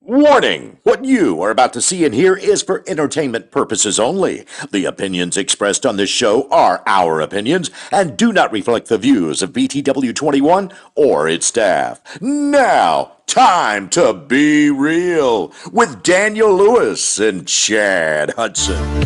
Warning! What you are about to see and hear is for entertainment purposes only. The opinions expressed on this show are our opinions and do not reflect the views of BTW 21 or its staff. Now, time to be real with Daniel Lewis and Chad Hudson.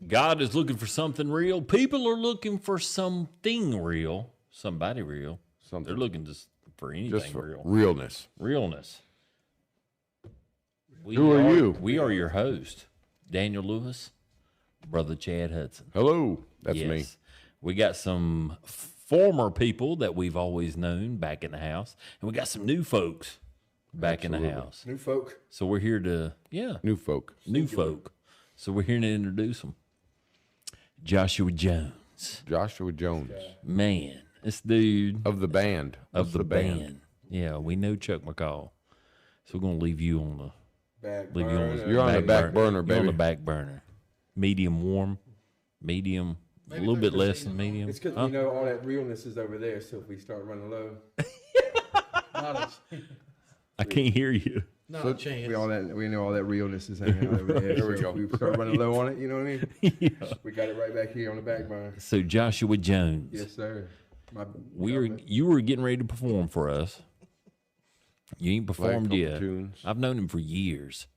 God is looking for something real. People are looking for something real. Somebody real. Something. They're looking for anything Just for real. realness. Realness. Who are you? We are your host, Daniel Lewis, Brother Chad Hudson. Hello. That's me. We got some former people that we've always known back in the house, and we got some new folks back in the house. New folk. So we're here to, New folk. new folk. So we're here to introduce them. Joshua Jones. Joshua Jones. Man, this dude Of the band. of the band. Yeah, we know Chuck McCall. So we're going to leave you on the You're on the back burner, You're baby. on the back burner. Medium warm, medium, a little bit less than medium. It's because Huh? you know all that realness is over there. So if we start running low, I can't hear you. Not a chance. we know all that realness is hanging out over there. There we go. We start running low on it. You know what I mean? Yeah. We got it right back here on the back burner. So Joshua Jones, Yes, sir. you were getting ready to perform for us. You ain't performed couple yet. tunes. I've known him for years.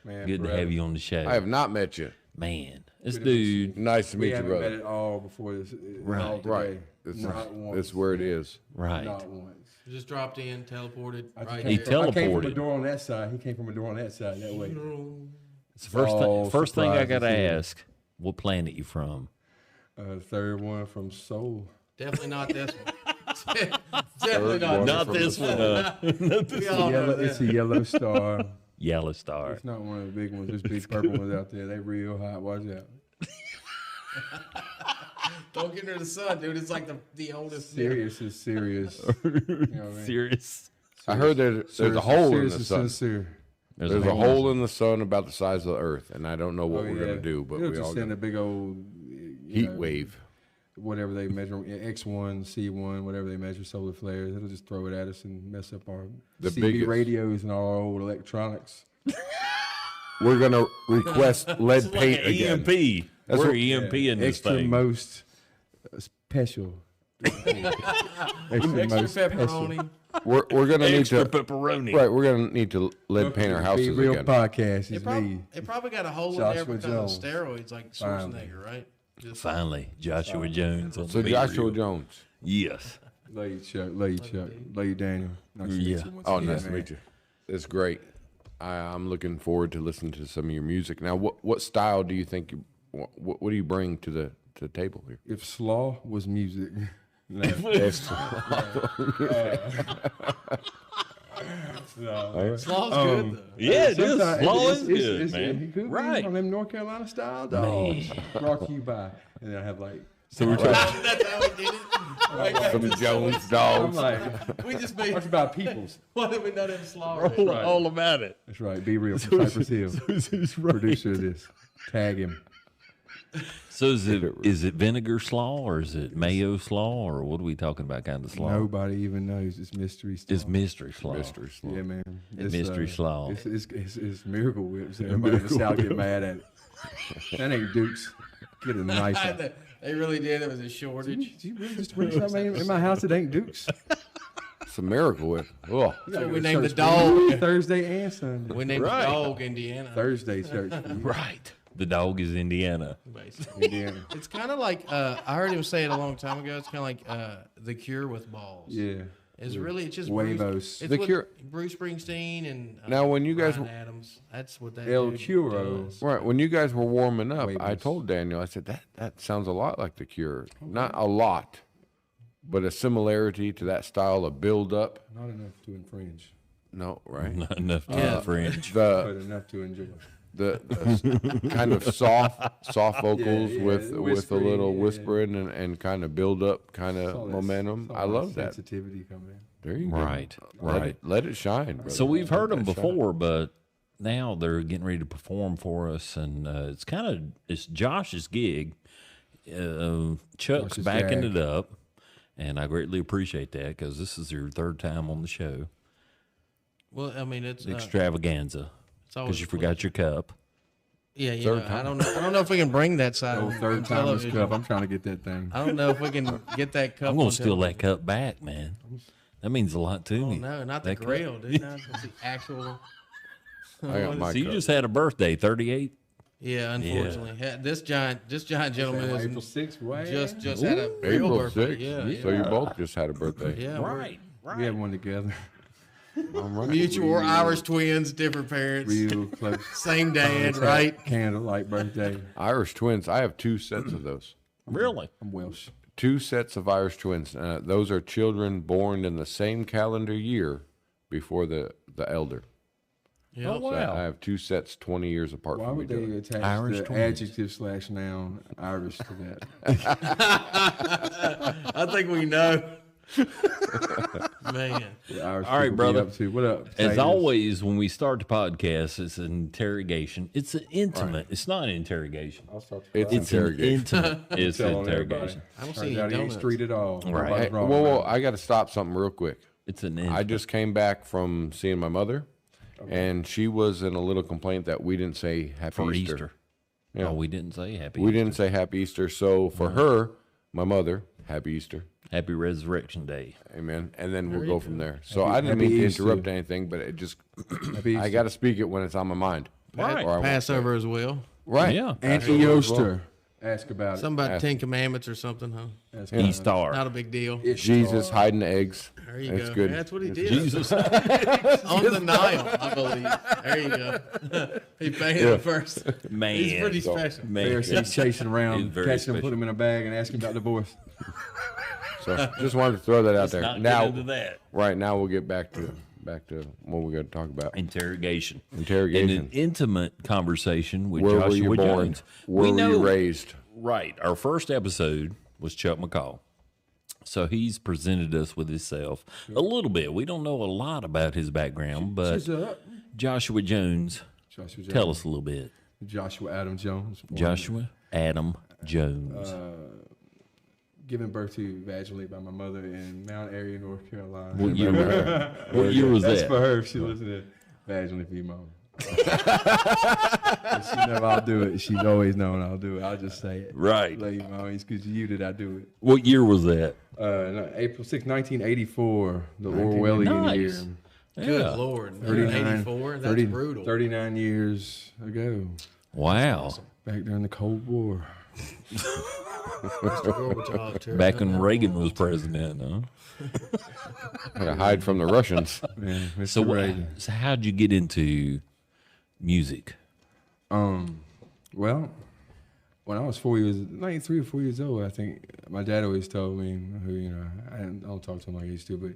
Man, Good to forever. have you on the show. I have not met you. Man, this dude, Nice to We meet you, haven't met brother. at all before this. Right. All today. Right. This Not once. is where it is. right? Not once. Just dropped in, teleported. I Right He there. I came from a teleported. door on that side. He came from a door on that side. That way. It's the first all first thing I surprises got to here. ask: what planet you from? Third one from Seoul. Definitely not this one. Definitely not. one. Not from this the one. We all know It's that. a yellow star. Yellow Star. It's not one of the big ones. There's big purple ones out there. They real hot. Watch out. Don't get near the sun, dude. It's like the oldest. Serious is serious. You know what I mean? Serious. I heard there's a hole in the sun. Sincere. There's There's a a hole in the sun about the size of the earth, and I don't know what Oh, we're yeah. going to do, but They'll we just all send a got big old heat wave. whatever they measure, X1, C1, whatever they measure, solar flares. It'll just throw it at us and mess up our The CB biggest. radios and all our old electronics. We're going to request lead It's like paint an again. EMP. That's We're what- EMP in this Extra thing. most special. Extra Extra most special. pepperoni. We're going to need Extra to pepperoni. right. We're going to need to lead paint our Be houses real again. podcast It, is me. it probably got a hole in Joshua there because Jones. of steroids, like Schwarzenegger, right? Just Finally, Joshua Jones. On So the Joshua Real. Jones. Yes. Love you, Chuck. Love you, Chuck. Love you, Daniel. Nice to meet Yeah. you once Oh, again, nice to man. meet you. It's great. I'm looking forward to listening to some of your music. Now, what style do you think? What do you bring to the table here? If slaw was music, no. Slaw's good, though. Yeah, it is. Sometimes Law is it's- good, it's- man. He could Right. be on them North Carolina style dogs. Brought to you by, and then I have like. So we're talking. That's how we did it. Some Jones I'm dogs. like, We just made. what's about peoples? What have we done in Slaw? all about it. That's right. Be real from Cypress Hill. Producer of this. Tag him. So is it vinegar slaw or is it mayo slaw or what are we talking about? Kind of slaw? Nobody even knows. It's mystery stuff. It's mystery slaw. Mystery Slaw. Yeah, man. Mystery slaw. It's Miracle Whips. Everybody in the South get mad at it. That ain't Dukes. Get a nice one. They really did. It was a shortage. Did you really just bring something in my house that ain't Dukes? It's a miracle with. Oh, So we named the dog. Thursday and Sunday. We named Right. the dog Indiana. Thursday church. Right. The dog is Indiana. Basically. Indiana. It's kind of like I heard him say it a long time ago. It's kind of like The Cure with balls. Yeah. It's really it's just Huevos. Bruce, it's The what Cure- Bruce Springsteen and Now, when you guys Bryan were- Adams. That's what that El dude Churro. does. Right. When you guys were warming up, I Huevos. told Daniel, I said, that sounds a lot like The Cure. Not a lot, but a similarity to that style of build up. Not enough to infringe, No, right. Not enough to infringe. but enough to enjoy. The kind of soft vocals yeah, with a whispering, little yeah. whispering and kind of build up kind of Saw that- momentum. saw I love that. sensitivity coming in. There you go. Right, Let right. it, let it shine, brother. So we've heard them Let that shine. before, but now they're getting ready to perform for us, and it's Josh's gig. Chuck's Josh's backing gag. it up, and I greatly appreciate that because this is your third time on the show. Well, I mean, it's Extravaganza it's always because you forgot your cup. Yeah, you Third know, I don't know if we can bring that side. Oh, on third time this television. cup. I'm trying to get that thing. I don't know if we can get that cup. I'm gonna on steal television. that cup back, man. That means a lot to Oh me. no, not the That cup. grill, dude. Not the actual. I got my So you cup. just had a birthday, 38. Yeah, unfortunately, this giant gentleman April is 6th, right? just had a real April birthday. 6th. Yeah, So you both just had a birthday. yeah, Right. We had one together. we're mutual. We're Irish twins, different parents, Real close. same dad, right? Candlelight birthday. Irish twins. I have 2 sets of those. Really? I'm Welsh. 2 sets of Irish twins. Those are children born in the same calendar year before the elder. Yeah. Oh, wow. So I have 2 sets 20 years apart Why from would each they other. attach Irish the twins. adjective / noun Irish to that? I think we know. Man, The Irish All right, people be brother. Up to. What up? As Taters? always, when we start the podcast, it's an interrogation. It's an intimate. It's not an interrogation. I'll start It's It's an interrogation. intimate. It's an telling everybody. interrogation. I don't see Turns any out he ain't donuts. street at all. Right. Nobody's Hey, wrong whoa, about it. I got to stop something real quick. It's an I intimate. just came back from seeing my mother, and she was in a little complaint that we didn't say Happy for Easter. Easter. Yeah. Oh, we didn't say happy. We Easter. didn't say Happy Easter. So for her, my mother, Happy Easter. Happy Resurrection Day. Amen. And then we'll go from there. So I didn't Happy mean to Easter. interrupt anything, but it just, Happy I got to speak it when it's on my mind. Right. Or I won't. Passover as well. Right. Yeah. Auntie Oster. Ask about it. Something about 10 Commandments or something, huh? Ask about Easter. Not a big deal. Jesus hiding the eggs. There you That's go. good. That's what he did. Jesus. On the Nile, I believe. There you go. He painted it first. Man. He's pretty special. Man. Pharisees chasing He's around, very catching him, special. put him in a bag, and asking about divorce. So just wanted to throw that out there. Not Now, get into that. right now, we'll get back to what we're going to talk about. Interrogation. Interrogation. In an intimate conversation with Where Joshua were you born? Jones. Where were you raised? Right. Our first episode was Chuck McCall. So he's presented us with himself a little bit. We don't know a lot about his background, but She's up. Joshua Jones, Joshua Jones. tell us a little bit. Joshua Adam Jones. born- Joshua Adam Jones. Given birth to vaginally by my mother in Mount Airy, North Carolina. What year was that? What year was That's that? for her if she listened to vaginally female. She know I'll do it. She's always known I'll do it. I'll just say it. Right. Lady Mommies, because you did, I do it. What year was that? No, April 6, 1984, the Orwellian Nice. year. Good Yeah. Lord. 39, 84? That's 30 brutal. 39 years ago, Wow. back during the Cold War. Gorbachev, too. Back when Reagan was president, huh? Gotta hide from the Russians. Man, Mr. So, Reagan. so how'd you get into music? Well, when I was 3 or 4 years old, I think my dad always told me, who I don't talk to him like I used to, but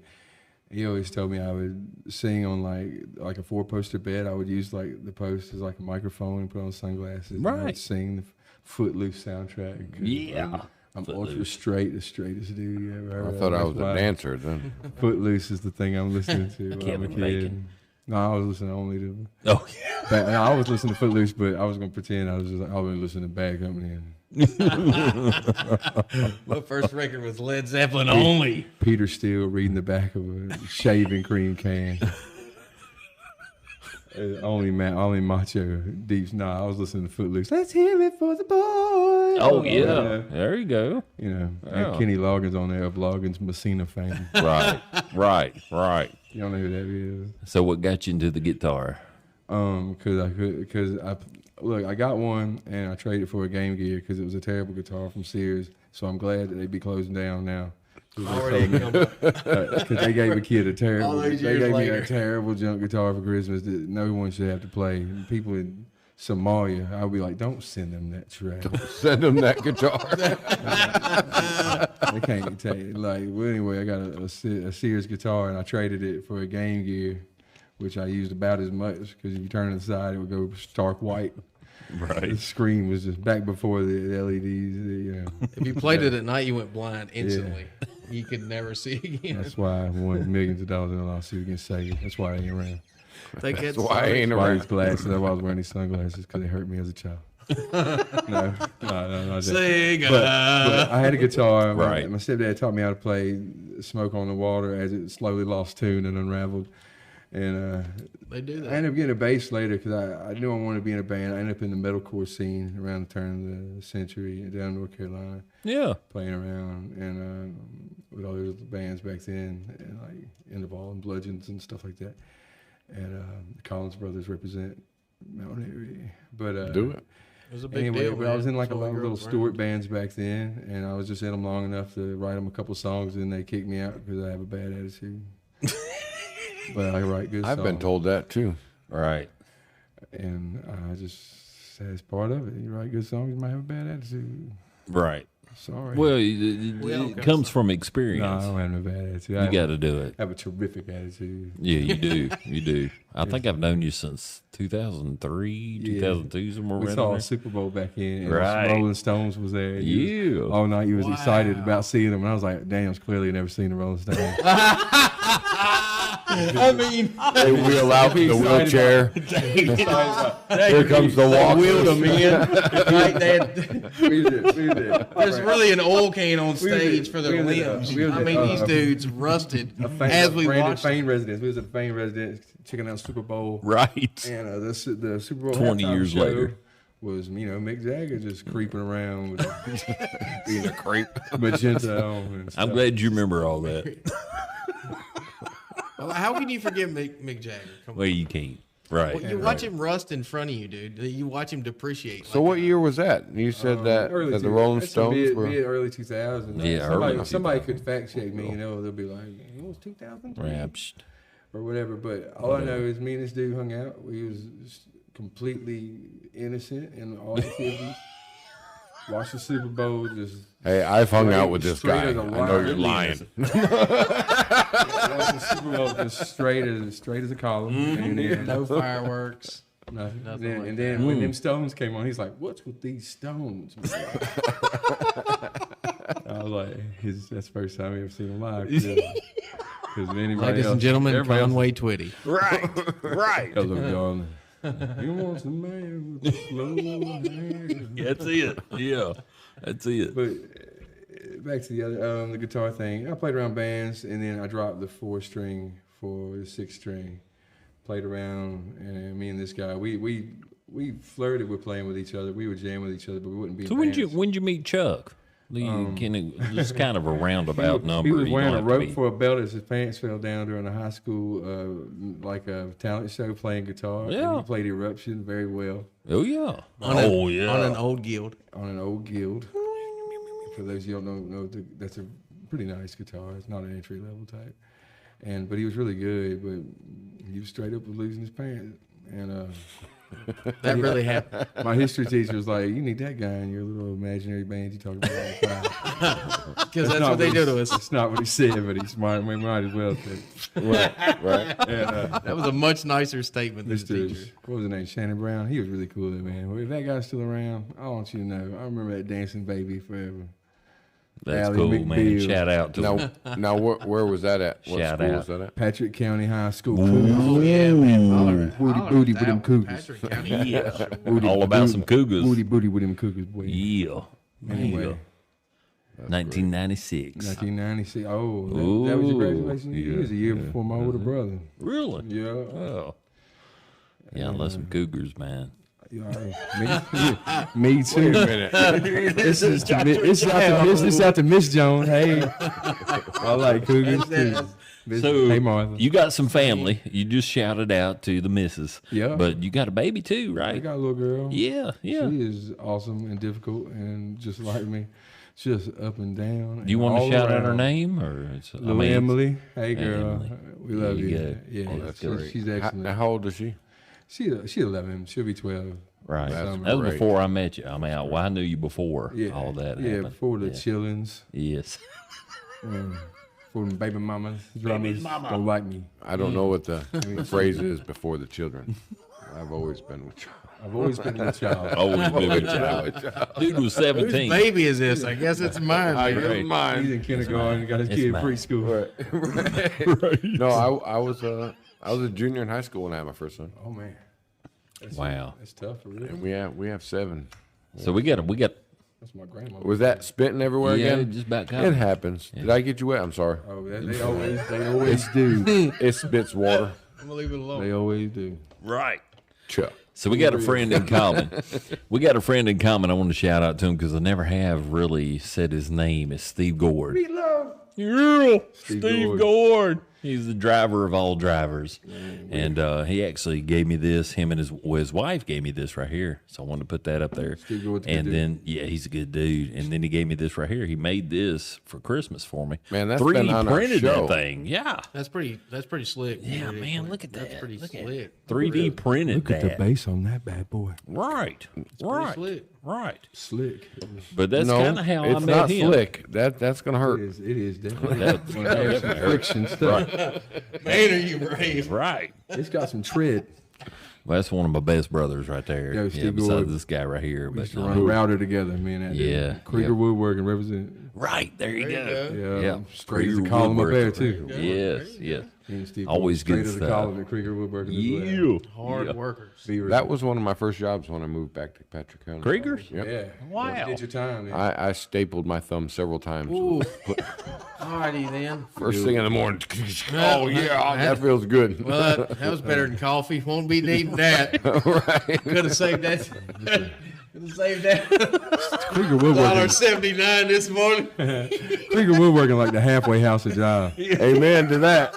he always told me I would sing on like a 4-poster bed. I would use like the post as like a microphone and put on sunglasses. And I would Right. sing the Footloose soundtrack. 'Cause Yeah. I'm ultra Footloose. straight, the straightest dude you ever heard. I thought I was That's a why dancer then. Footloose is the thing I'm listening to when I'm a Kevin kid. Bacon. No, I was listening only to. Oh, yeah. I was listening to Footloose, but I was gonna pretend I was listening to Bad Company. And My first record was Led Zeppelin only. Peter Steele reading the back of a shaving cream can. Only macho deeps. No, I was listening to Footloose. Let's hear it for the boy. Oh, yeah. There you go. And Yeah. Kenny Loggins on there of Loggins Messina fame. Right. You don't know who that is? So what got you into the guitar? Because I got one and I traded for a Game Gear because it was a terrible guitar from Sears. So I'm glad that they be closing down now. Already come up. Because they gave a kid a terrible. All They these years gave me a later. terrible junk guitar for Christmas that no one should have to play. And people in Somalia, I'll be like, don't send them that trash. Send him that guitar. They can't take it. Like, well, anyway, I got a Sears guitar and I traded it for a Game Gear, which I used about as much because if you turn it aside, it would go stark white. The Right. screen was just back before the LEDs. If you played it at night, you went blind instantly. You could never see again. That's why I won millions of dollars in a lawsuit against Sega. That's why I ain't around. That's why I ain't That's why around. his glasses. That's why I was wearing these sunglasses because they hurt me as a child. No, not that. Sega. But I had a guitar. Right. My stepdad taught me how to play Smoke on the Water as it slowly lost tune and unraveled. And They do I that. ended up getting a bass later because I knew I wanted to be in a band. I ended up in the metalcore scene around the turn of the century down in North Carolina, Yeah. playing around and with all those bands back then, and like Interval and Bludgeons and stuff like that. And the Collins Brothers represent Mount Airy. But Do it. It was a big anyway, deal. but I was in like a That's lot what of we little grew up Stewart around. bands back then, and I was just in them long enough to write them a couple songs, and they kicked me out because I have a bad attitude. But I write good songs. I've been told that too. Right. And I just that's part of it. You write good songs, you might have a bad attitude. Right. Sorry. Well, We all it got comes some. from no, I experience. don't have no bad attitude. You got to do it. I have a terrific attitude. Yeah, you do. You do. I think I've known you since 2003, 2002, somewhere We around saw there. a Super Bowl back in, and Right. Rolling Stones was there. And he was- Yeah. all night he was excited Wow. about seeing them, and I was like, "Damn, clearly never seen the Rolling Stones." I mean, They wheel out the wheelchair. Here comes the walk. wheeled them in. Like there's There's really an oil can on We was stage at- for we their was at, limbs. we was I at, mean, these dudes rusted as we watched. Fane residence. We was at the Fane residence checking out Super Bowl, Right. and the Super Bowl 20 halftime years show later. was Mick Jagger just creeping around with Being a creep. magenta on. And I'm stuff. glad you remember all that. Well, how can you forget Mick Jagger? Come Well, on. you can't. Right. You watch him rust in front of you, dude. You watch him depreciate. So what year was that? You said that the Rolling Stones were. Mid early 2000s. Yeah, somebody, early somebody could fact check me. They'll be like, "It was 2003 Raps. or whatever." But all I know is me and this dude hung out. We was completely innocent in all activities. Watched the Super Bowl. Just Hey, I've hung straight- out with this straight guy. as a I know wire. you're lying. watched the Super Bowl just straight as a column. And then, no fireworks. Nothing. Nothing And then, like and then when them Stones came on, he's like, "What's with these Stones?" I was like, "That's the first time I ever seen him live." Because Ladies and gentlemen, Conway Twitty. Right. Right. Hello, darling. You want some man with a slow hand. That's it. Yeah. That's it. But back to the other, the guitar thing. I played around bands, and then I dropped the 4-string for the 6-string. Played around, and me and this guy, we flirted with playing with each other. We would jam with each other, but we wouldn't be. So in when'd bands. you meet Chuck? Just kind of a roundabout number. He was You wearing don't a have to rope be- for a belt as his pants fell down during a high school, like a talent show playing guitar. And Yeah. he played Eruption very well Oh yeah. On an old guild. on an old guild. For those you don't know, that's a pretty nice guitar. It's not an entry level type. But he was really good, but he was straight up losing his pants. And That really happened. my history teacher was like, "You need that guy in your little imaginary band you talk about all the time." Because that's what they do to us. It's not what he said, but he's smart. We might as well say. Right. And, That was a much nicer statement than the Mr. teacher. What was his name? Shannon Brown. He was really cool, though, man. Well, if that guy's still around, I want you to know. I remember that dancing baby forever. That's Ally cool, man. McBeal. Shout out to him. Now where was that at? What Shout school out. was that at? Patrick County High School. Cougars. Oh, yeah, man. Holler, Booty, holler booty at with them that cougars. Patrick County. Yeah. Booty, All about booty, some cougars. Booty, booty with them cougars, boy. Yeah. Anyway. Yeah. 1996. 1996. Oh, that was Ooh, your graduation year? yeah, It was a year before my older brother. Really? Yeah. Oh. Yeah, I love some cougars, man. Yeah, me too. Wait a minute. This is to, it's out to Miss Jones. Hey, I like cougars too. So Hey, Martha. you got some family. You just shouted out to the missus. Yeah. But you got a baby too, I right? got a little girl. Yeah, yeah. She is awesome and difficult and just like me. just up and down. Do you want to all shout out her around. name or? Little Emily. Hey, girl. Emily. We love There you you. go. Yeah, Oh, that's great. she's excellent. How old is she? She's 11. She'll be 12. Right. That's That was great. before I met you. I mean, well, I knew you before Yeah, all that Yeah, happened. before the chillings, Yes. before the baby mamas, drummers don't like me. I don't know what the phrase is before the children. I've always been with child. I've always been a child. Always been with you. Dude was 17. Whose baby is this? I guess it's mine. It's He's mine. in kindergarten. Got his It's kid in mine. preschool. No, I was a junior in high school when I had my first son, Oh man, Wow. that's tough for real. and we have 7. So we got That's my grandma. Was that spitting everywhere yeah, again? just about It kind of. happens. Did I get you wet? I'm sorry. Oh, they always do. It spits water. I'm gonna leave it alone. They always do. Right. Chuck. So we got a friend in common. We got a friend in common. I want to shout out to him because I never have really said his name. It's Steve Gord. Yeah, Steve Gord. He's the driver of all drivers. And he actually gave me this. Him and his wife gave me this right here. So I wanted to put that up there. Steve Gord's a good And dude. then, yeah, he's a good dude. And then he gave me this right here. He made this for Christmas for me. Man, that's 3D been on our printed show. that thing. Yeah. That's pretty slick. Yeah, Pretty man, slick. look at That's that. pretty Look at slick. 3D printed Look at that. the bass on that bad boy. Right. Right. slick. Right. Slick. But that's No, kind of how I it's met not him. slick. That's gonna hurt. It is definitely. That- One of those friction stuff. Man, are you brave? Right. It's got some tread. Well, that's one of my best brothers right there. Yeah, Yeah, Steve besides Gord. this guy right here. We But used to run a router together, me and that dude. Yeah, Krieger yeah. Woodworking represent. right there you go. Yeah. Yeah, Straight as a Krieger column up there, Woodworking. too. Yes, yes. Me and Steve Always straight good as a stuff. column at Krieger Woodworking as well. Hard workers. That was one of my first jobs when I moved back to Patrick County. Krieger's? Yep. Yeah. Wow. Did your time. Man. I stapled my thumb several times. Ooh. Alrighty then. First thing in the morning. Oh yeah, that feels good. Well, that was better than coffee. Won't be needing that. Right. Could have saved that. Could have saved that. Krieger Woodworking. $1.79 this morning. Krieger Woodworking like the halfway house of job. Amen to that.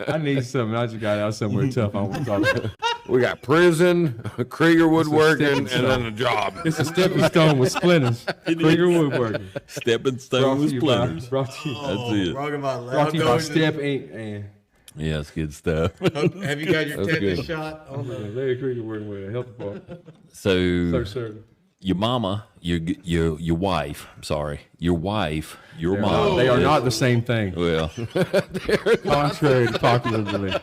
I need something. I just got out somewhere tough. I want to talk about. We got prison, Krieger Woodworking, stepping and then a job. It's a stepping stone with splinters. Krieger Woodworking. Stepping stone with splinters. Brought to you, That's it. Talking about brought to you by loud Step Inc. And Yeah, it's good stuff. Have you got your That's tetanus good. shot? On the, Larry Krieger working with a health department. So Sir. your mama, your wife, I'm sorry, your wife, your mom. They are not the same thing. Well, Contrary to popular belief.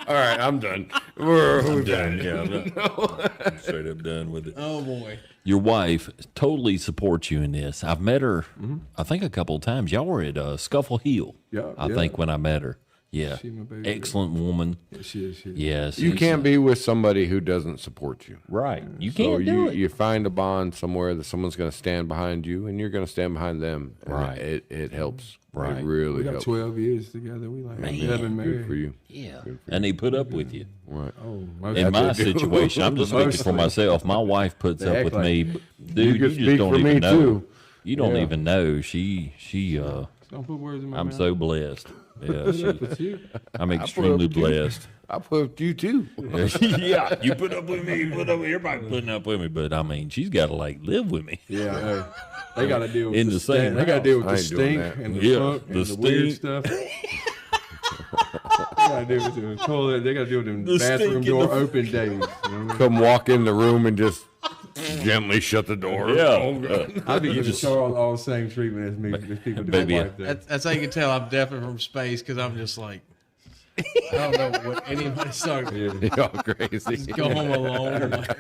All right, I'm done. I'm done. Yeah, I'm straight up done with it. oh boy. Your wife totally supports you in this. I've met her, I think, a couple of times. Y'all were at Scuffle Hill, Yeah, I yeah. think, when I met her. Yeah, She my baby. excellent woman. Yeah, she is. Yes, You can't be with somebody who doesn't support you. right. You So can't do it. you find a bond somewhere that someone's going to stand behind you, and you're going to stand behind them. And Right. It helps. Right. It really We got helps. 12 years together. We like 11 Good married. for you. Yeah, and they put up with you. Right. Oh, most In my they do. situation, I'm just speaking for Mostly. myself. My wife puts They up act with like me. Dude, can you speak just don't for me, even know. too. You don't Yeah. even know. don't put words in my I'm mouth. so blessed. Yeah, But you, I'm extremely up with you. blessed. I put up to you too. Yeah, you put up with me. You put up with everybody putting up with me. But I mean, she's got to like live with me. yeah, hey, they got to deal with In the the same stink. They got to deal with I the ain't doing stink that. and the Yeah, funk the and the weird stink. stuff. They got to deal with the toilet. They got to deal with them The stink bathroom and door the- open days. You know what I mean? Come walk in the room and just gently shut the door. Yeah, I be giving Charles all the same treatment as me. As people do. Baby, My wife does. That's how you can tell I'm definitely from space because I'm just like, I don't know what anybody's talking about. Y'all crazy. Just go home alone. Like,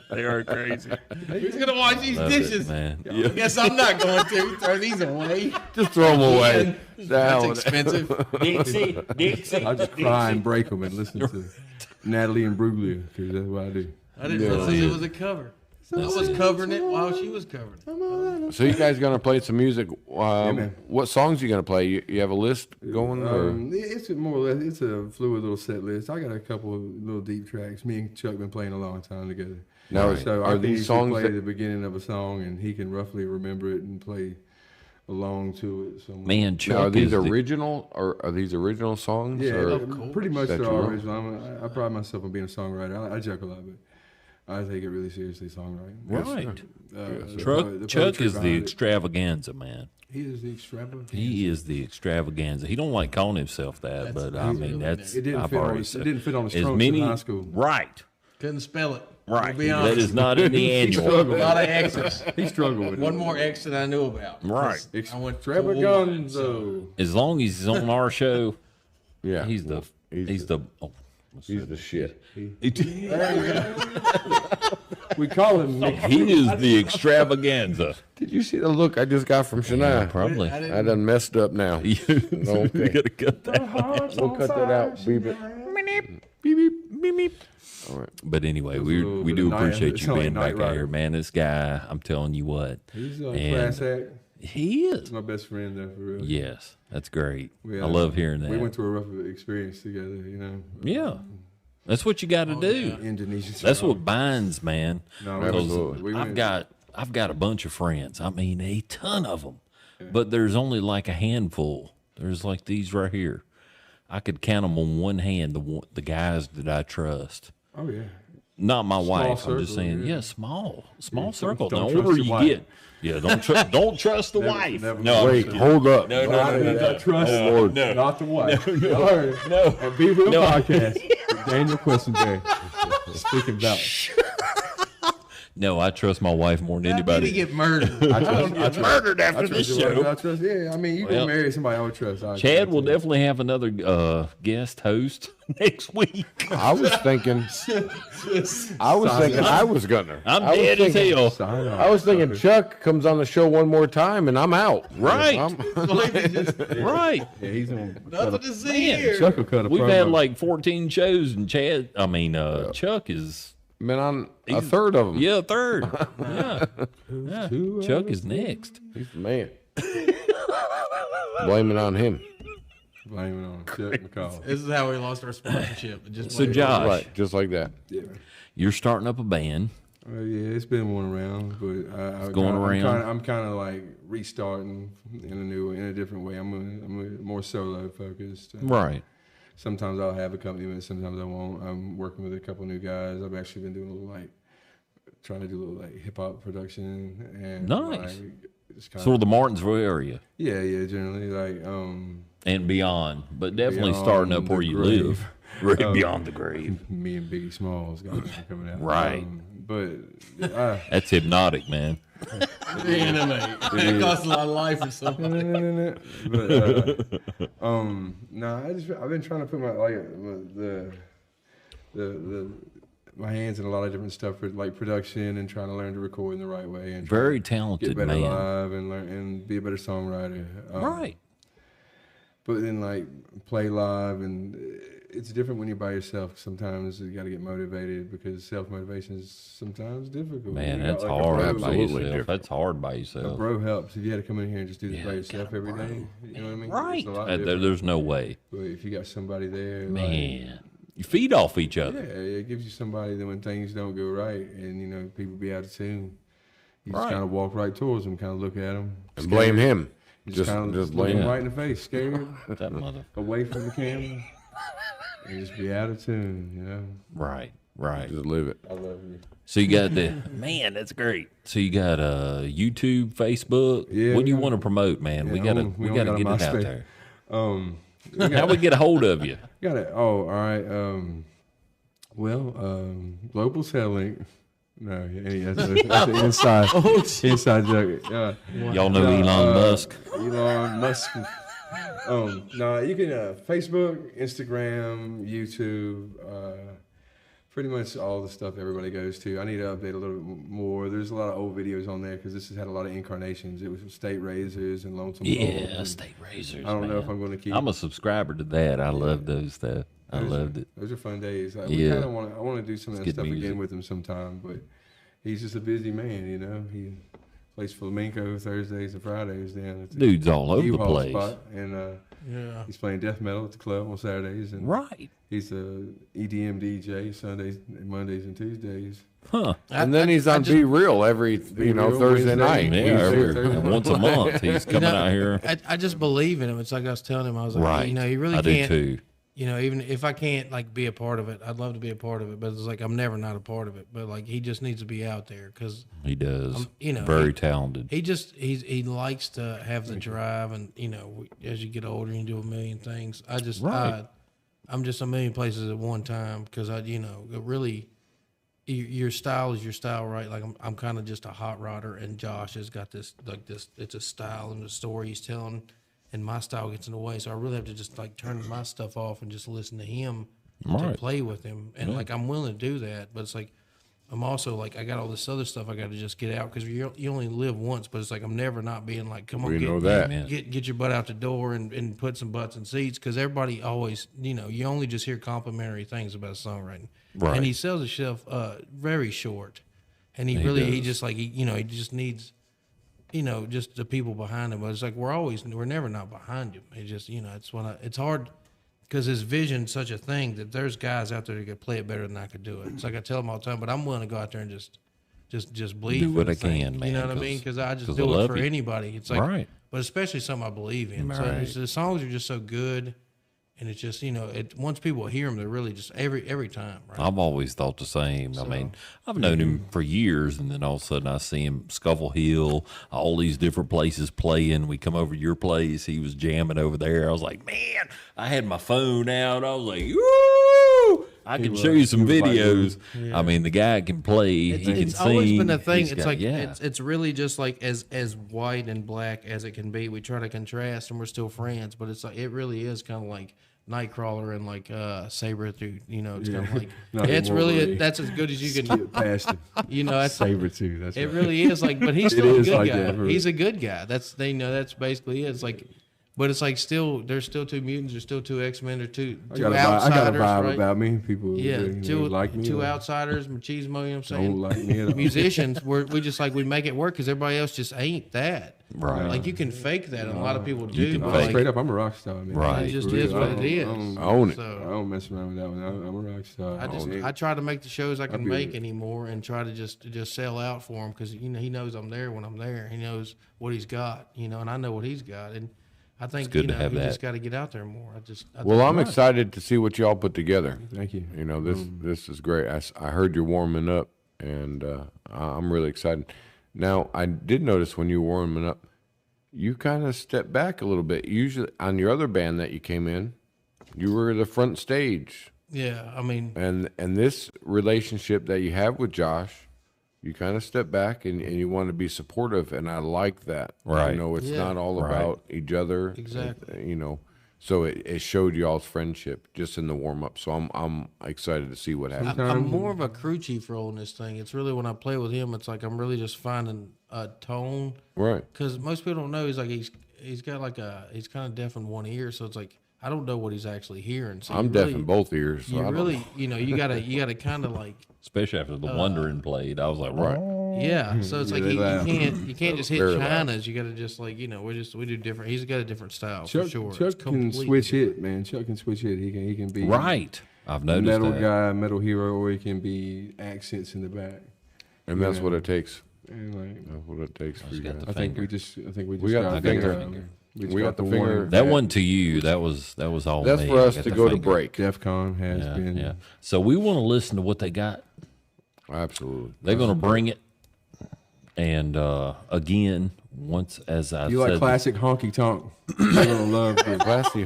they are crazy. who's going to wash these Love dishes? it, man. I guess I'm not going to. Throw these away. Just throw them away. That's expensive. Dixie. I just cry and break them and listen to Natalie and Bruglia because that's what I do. I didn't realize it was a cover. I was covering it while she was covering it. So you guys gonna play some music? man. What songs you gonna play? You have a list going? Or? It's more or less, it's a fluid little set list. I got a couple of little deep tracks. Me and Chuck been playing a long time together. Now, So are I these these songs play that- the beginning of a song and he can roughly remember it and play along to it. Somewhere. Man, Chuck Now, are these is the- original or are these original songs? Yeah, or? pretty much That they're you all wrote? original. I pride myself on being a songwriter. I joke a lot, but I take it really seriously, songwriting. Right. The Chuck poetry is the behind it. extravaganza, man. He is the extravagant. He is the extravaganza. He don't like calling himself that, but I mean that's It didn't I've fit on already his, said. it didn't fit on his As trunks many in high school. right, Couldn't spell it. right. To be That honest. is not in the annual. A lot of X's. He struggled with One it. more X that I knew about. Right. I went to Hawaii, Extravaganza. As long as he's on our show, Yeah, he's the he's he's the shit. We call him Nick. he is the extravaganza. Did you see the look I just got from Shania? Probably. I done messed up now. You gotta cut that. We'll cut that out. Beep it. Beep, beep, beep, beep. All right. But anyway, a we little we bit do of night- appreciate it's you like being Night back out Rider. here, man. This guy, I'm telling you what, He's a And- class act. he is. My best friend, though, for real. Yes, that's great. We, I love hearing that. We went through a rough experience together, you know. Yeah, that's what you got to do. Indonesian. That's what binds, man. No, Because absolutely. We I've went- got a bunch of friends. I mean, a ton of them, but there's only like a handful. There's like these right here. I could count them on one hand. The guys that I trust. Oh yeah. Not my wife. I'm circle, just saying, yeah. yeah, small circle. don't The trust older your you wife. get, yeah, don't trust the wife. never- no, Wait, hold up. no, I trust Lord. not the wife. No. And Be Real Podcast. with Daniel Questenberry. Speaking about. no, I trust my wife more than How did he anybody. get murdered? Murdered after this show. I trust. Yeah, I mean, you Well, can marry somebody I would trust. Chad will definitely have another guest host next week. I was thinking I was gonna. I'm I was dead as thinking- hell. Sign off. I was thinking Chuck comes on the show one more time and I'm out. Right. I'm- Right. Yeah, he's on. Nothing to see Man, here. Chuck will cut a We've promo. had like 14 shows, and Chuck is been on a third of them. yeah, a third. Yeah. Chuck is next. He's the man. Blame it on him. Blame it on Chuck McCall. This is how we lost our sponsorship. It just So went- Josh, Right, just like that. Yeah. you're starting up a band. Yeah, it's been one around, but going around. I'm kind of like restarting in a different way. I'm more solo focused. Right. Sometimes I'll have accompaniment, sometimes I won't. I'm working with a couple new guys. I've actually been doing a little trying to do a little hip hop production and Nice. it's kind Sort of the Martinsville area yeah, generally and beyond, but definitely Beyond starting up the where you grave. live. Right beyond the grave. me and Biggie Smalls got that coming out. Right. But That's hypnotic, man. It costs a lot of life or something. but no, I've been trying to put my my hands in a lot of different stuff for like production and trying to learn to record in the right way and try Very to talented get better man. live and learn and be a better songwriter. Right. But then play live and it's different when you're by yourself. Sometimes you got to get motivated because self-motivation is sometimes difficult. Man, You that's got, like, a hard bro- by Absolutely yourself. different. That's hard by A yourself. bro helps. If you had to come in here and just do this Yeah, by yourself got a every bro. day, you know what I mean? Right. It's a lot There- different. there's no way. But if you got somebody there, Man. You feed off each yeah, other. it gives you somebody that when things don't go right and people be out of tune, you just Right. kind of walk right towards them, kind of look at them, And blame him. just kind of Just look blame them him. right in the face, scared, That mother. away from the camera, and just be out of tune. You know, Right. Right. Just live it. I love you. So you got the man. That's great. So you got YouTube, Facebook. Yeah, What do you we want to got- promote, man? Yeah, we gotta we get don't it got a out MySpace. there. How we get a hold of you? Got it. Oh, all right. Global Satellink. No, that's an inside joke. Y'all know Elon Musk. Elon Musk. No, you can Facebook, Instagram, YouTube, pretty much all the stuff everybody goes to. I need to update a little bit more. There's a lot of old videos on there because this has had a lot of incarnations. It was State Razors and Lonesome Wolves Yeah, and State Razors. I don't know man. if I'm going to keep. I'm a subscriber to that. I love those stuff. I loved it. Those are fun days. I Yeah. want to do some of that good stuff music. again with him sometime, but he's just a busy man, you know. He plays flamenco Thursdays and Fridays down at the Dude's all over the U-Haul place. spot, and Yeah. he's playing death metal at the club on Saturdays, and Right. he's a EDM DJ Sundays, Mondays, and Tuesdays. Huh. And then he's on Be Real every Real Thursday Wednesday. night. Yeah, Thursday. once a month he's coming out here. I just believe in him. It's like I was telling him. I was like, Right. you know, you really I do can't. too. you know, even if I can't like be a part of it, I'd love to be a part of it. But it's like I'm never not a part of it. But like he just needs to be out there because He does. you know, very talented. he likes to have the drive, and you know, as you get older, you do a million things. I'm just a million places at one time because you know, it really. Your style is your style, right? Like I'm kind of just a hot rodder, and Josh has got this like this. It's a style and a story he's telling, and my style gets in the way. So I really have to just like turn my stuff off and just listen to him to play with him. And like I'm willing to do that, but it's like I'm also like I got all this other stuff I got to just get out because you only live once. But it's like I'm never not being like, come on, get your butt out the door and put some butts in seats because everybody always, you know, you only just hear complimentary things about songwriting. Right. And he sells himself very short, and he just like you know, he just needs, you know, just the people behind him. But it's like we're never not behind him. It just, you know, it's hard because his vision's such a thing that there's guys out there that could play it better than I could do it. It's like I tell them all the time, but I'm willing to go out there and just bleed. Do for what the I thing. can, man. You know what I mean? Because I just 'cause do I it love for you. anybody. It's like, Right. but especially something I believe in. So Right. the songs are just so good. And it's just, you know, once people hear him, they're really just every time, right? I've always thought the same. I mean, I've known him for years, and then all of a sudden I see him Scuffle Hill, all these different places playing. We come over to your place. He was jamming over there. I was like, man, I had my phone out. I was like, woo! I can show you some videos. I mean, the guy can play. He can It's sing. always been a thing. He's It's got- like yeah. it's really just like as white and black as it can be. We try to contrast, and we're still friends. But it's like it really is kind of like Nightcrawler and like Sabretooth. You know, it's kind of like Not it's anymore, really really. that's as good as you can. Get past it. You know, that's Saber too. That's it. right. Really is like, but he's still a is good like guy. that, for He's a good guy. That's that's basically it. It's like. But it's like there's still two mutants, there's still two X-Men, there's two I got outsiders, a vibe right? about me. People Two like me. two or outsiders, machismo. You know what I'm saying? don't like me at all. Musicians, we just like we make it work because everybody else just ain't that. Right. Like you can fake that, and a lot of people You do. can but fake like, Straight up, I'm a rock star, man. Right. It just For is real. what I it is. Own it. I So don't mess around with that one. I'm a rock star. I try to make the shows I can be- make anymore, and try to just sell out for him because you know he knows I'm there when I'm there. He knows what he's got, you know, and I know what he's got, and I think good you to know have he that. just got to get out there more. Well, I'm excited to see what y'all put together. Thank you. You know, this is great. I heard you're warming up, and I'm really excited. Now, I did notice when you were warming up, you kind of stepped back a little bit. Usually, on your other band that you came in, you were the front stage. Yeah, I mean, And this relationship that you have with Josh, you kind of step back and you want to be supportive, and I like that. Right. You know, it's Yeah. not all Right. about each other. Exactly. You know, so it showed y'all's friendship just in the warm up. So I'm excited to see what happens. I'm more of a crew chief role in this thing. It's really when I play with him, it's like I'm really just finding a tone. Right. Because most people don't know he's like he's got like he's kind of deaf in one ear, so it's like I don't know what he's actually hearing. So I'm you deaf really, in both ears. So I You don't really, know. you know, you gotta kind of like, Especially after the Wondering played. I was like, Right. yeah. So it's like they laugh. you can't just hit Very loud. China's. You gotta just like, you know, we do different. He's got a different style Chuck, for sure. Chuck It's can completely switch different. it, man. Chuck can switch it. He can be Right. I've a noticed metal that. guy, metal hero, or he can be accents in the back. And that's what it takes. And like, That's what it takes for you got guys. the I think finger. we just got the finger. We got the finger. warning. That wasn't to you. That was all That's me. for I us got to the go to finger. break. DEFCON has Yeah, been. yeah. So we want to listen to what they got. Absolutely. They're going to bring it. And again, once as I You said, like classic honky tonk? You're gonna love this. Classy.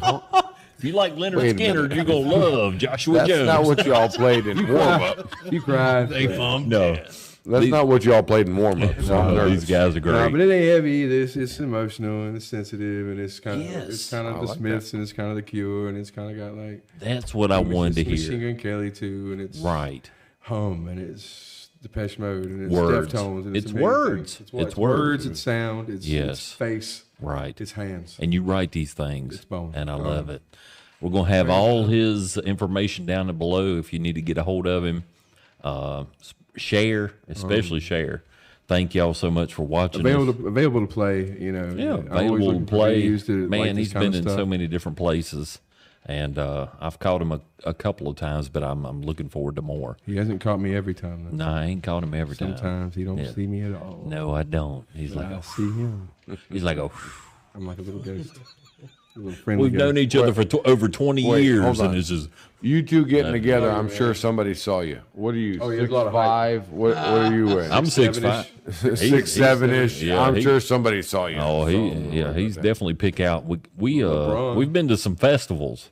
if you like Leonard Wait a Skinner, minute. you're going to love Joshua That's Jones. not what y'all played in warm up. You cried. No, That's not what y'all played in warm up. So I'm no, nervous. these guys are great. No, but it ain't heavy either. It's emotional and it's sensitive and it's kind of Yes. I the like Smiths and it's kind of the Cure and it's kind of got like That's what I wanted to Machine hear. Gun Kelly too and it's Right. Hum and it's Depeche Mode and it's Words. Deftones and It's a million words. things. It's It's words. words. It's sound. It's Yes. face. Right. It's hands. And you write these things, It's bone. and I love it. We're going to have all his information down below if you need to get a hold of him. Share, especially share. Thank y'all so much for watching us. Available to play. You know. Yeah, I'm always available to looking for play. venues to Man, like this he's kind been of in so stuff. many different places, and I've caught him a couple of times, but I'm looking forward to more. He hasn't caught me every time though. No, I ain't caught him every time. Sometimes he don't Yeah. see me at all. No, I don't. He's like, I see him. he's like, oh, I'm like a little ghost. We've known each other for over 20 years, hold on. and it's just You two getting together, I'm sure somebody saw you. What are you, Oh, yeah, there's a lot of 6'5"? What are you wearing? I'm 6'5". 6'7"-ish. Yeah, I'm sure somebody saw you. Oh, he's definitely pick out. We've been to some festivals,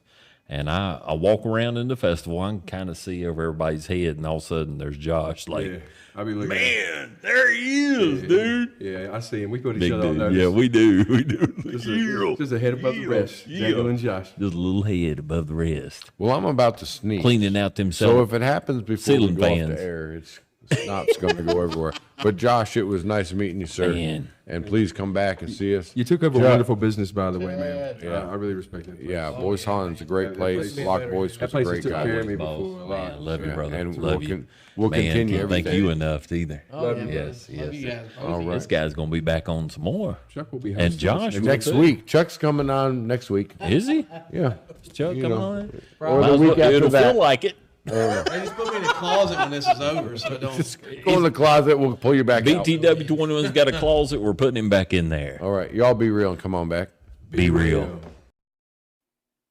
and I walk around in the festival. I can kind of see over everybody's head, and all of a sudden there's Josh. Like, Yeah, I be looking. man, there he is, dude. Yeah, I see him. We put each Big other on dude. notice. Yeah, we do. We do. Just a head above the rest. Django and Josh. Just a little head above the rest, Well, I'm about to sneeze. cleaning out them. So if it happens before we ceiling go off fans. the air, it's snot's going to go everywhere. But Josh, it was nice meeting you, sir. Man. And please come back and see us. You took over Chuck. a wonderful business, by the way, man. Yeah. I really respect it. Yeah, Boys Holland's a great place. Lock Boys That was a place has great took guy. care of me Boss, before a lot. man, love you, Yeah, brother. and love we'll you. we'll Man, continue can't thank everything. you enough either. Oh, yeah, Yes, man. Love yes. you guys. All right. This guy's gonna be back on some more. Chuck will be And hosting Josh us. Next week. Chuck's coming on next week. Is he? Yeah. Is Chuck You coming know. on? Or Might the as week well- after It'll that. feel like it. Hey, just put me in the closet when this is over, so don't. Go in the closet. We'll pull you back out. BTW 21's got a closet. We're putting him back in there. All right. Y'all be real and come on back. Be real.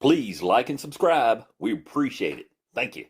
Please like and subscribe. We appreciate it. Thank you.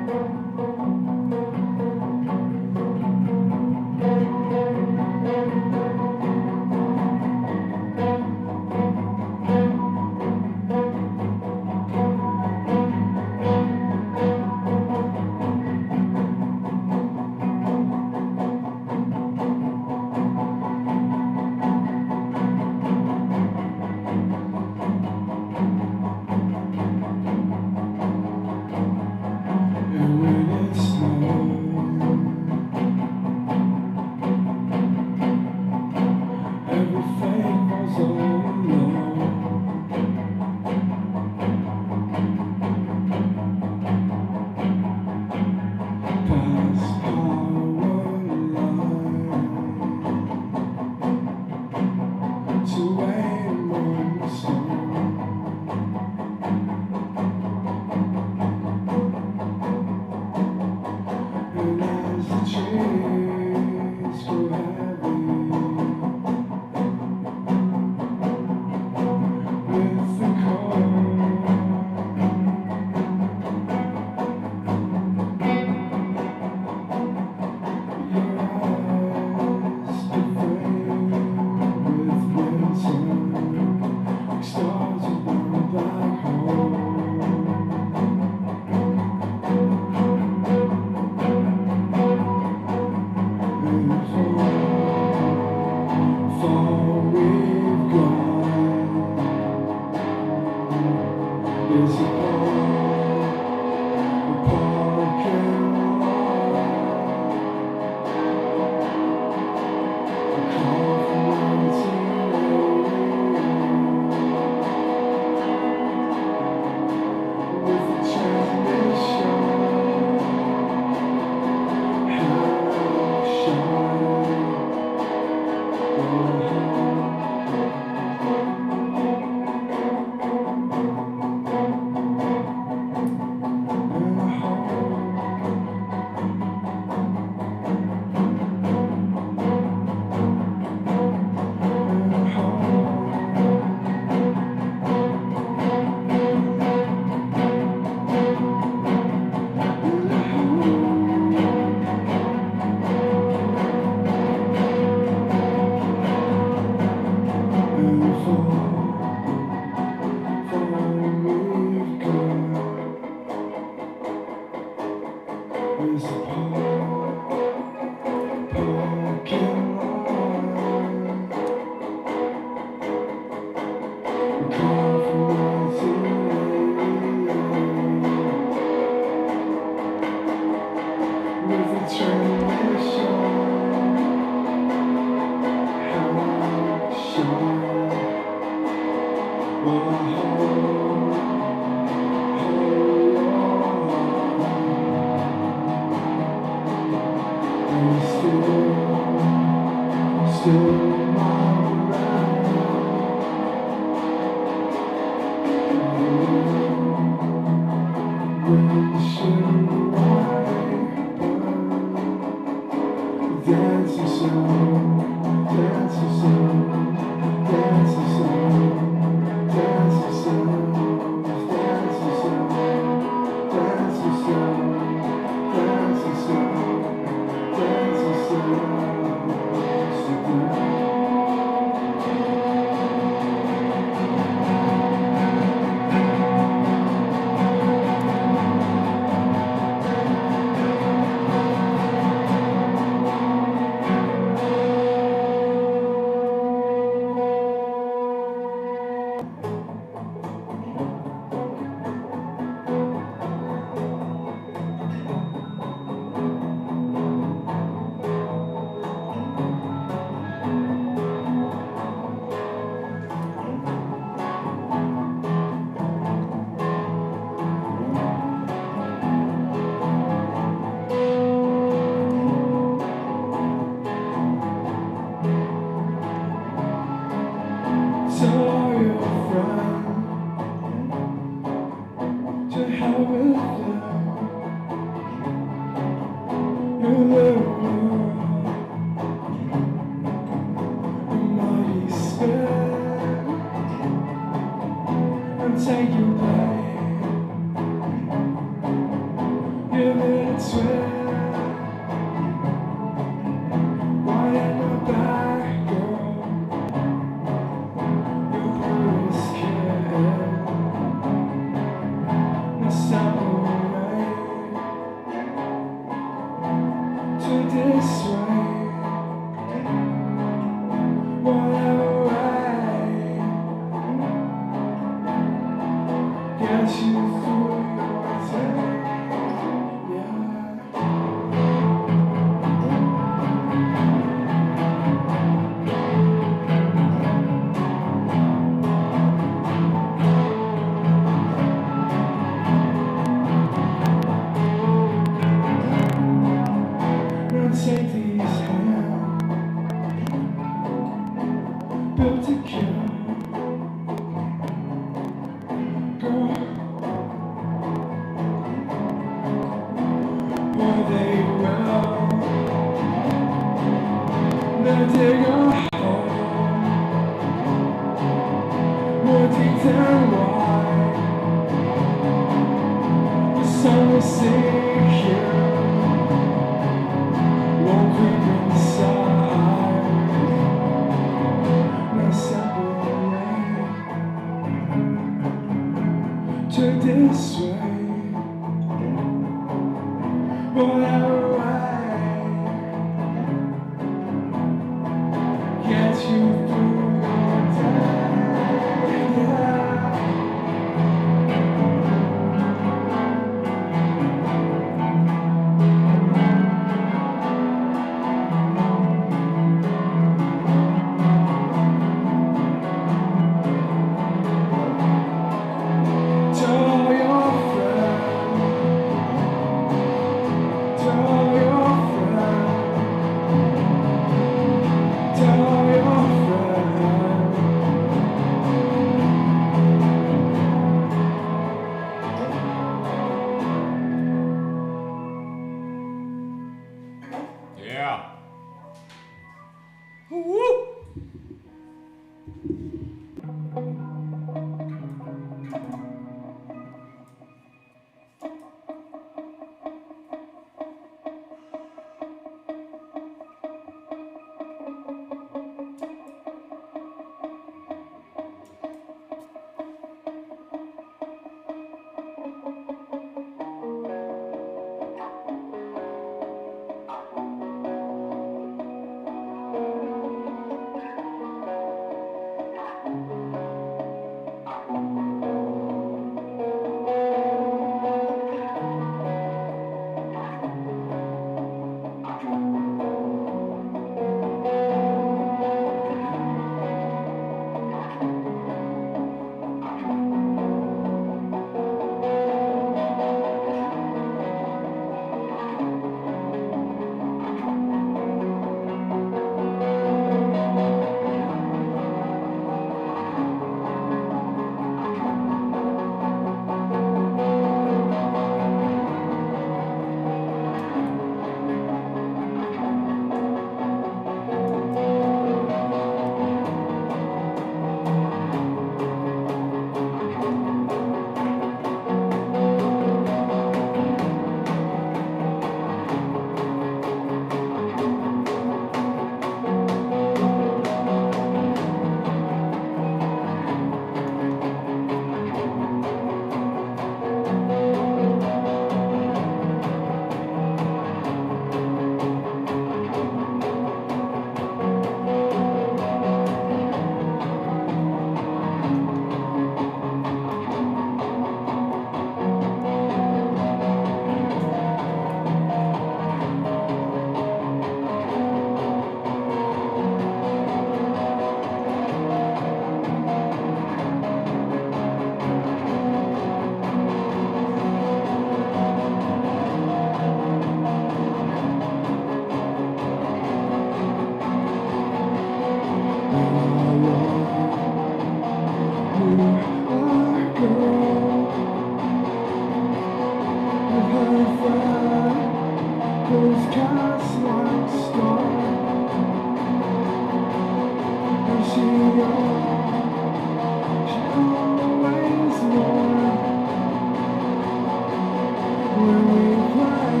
when we play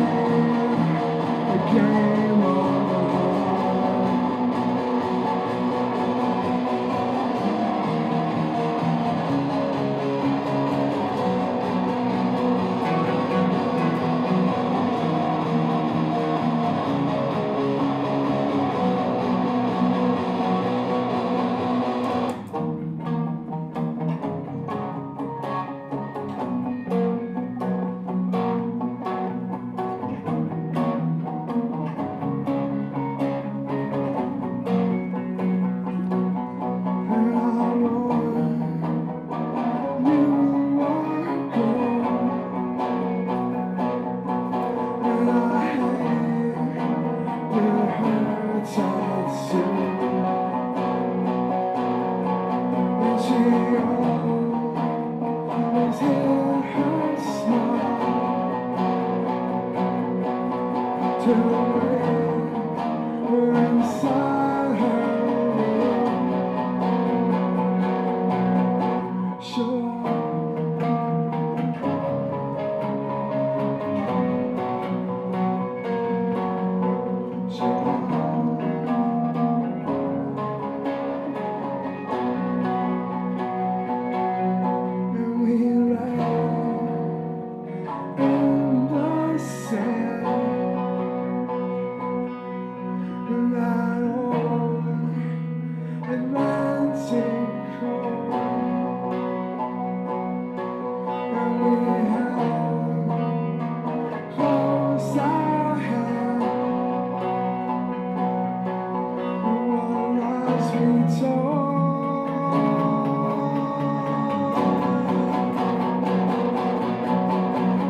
a game of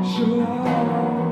Sure.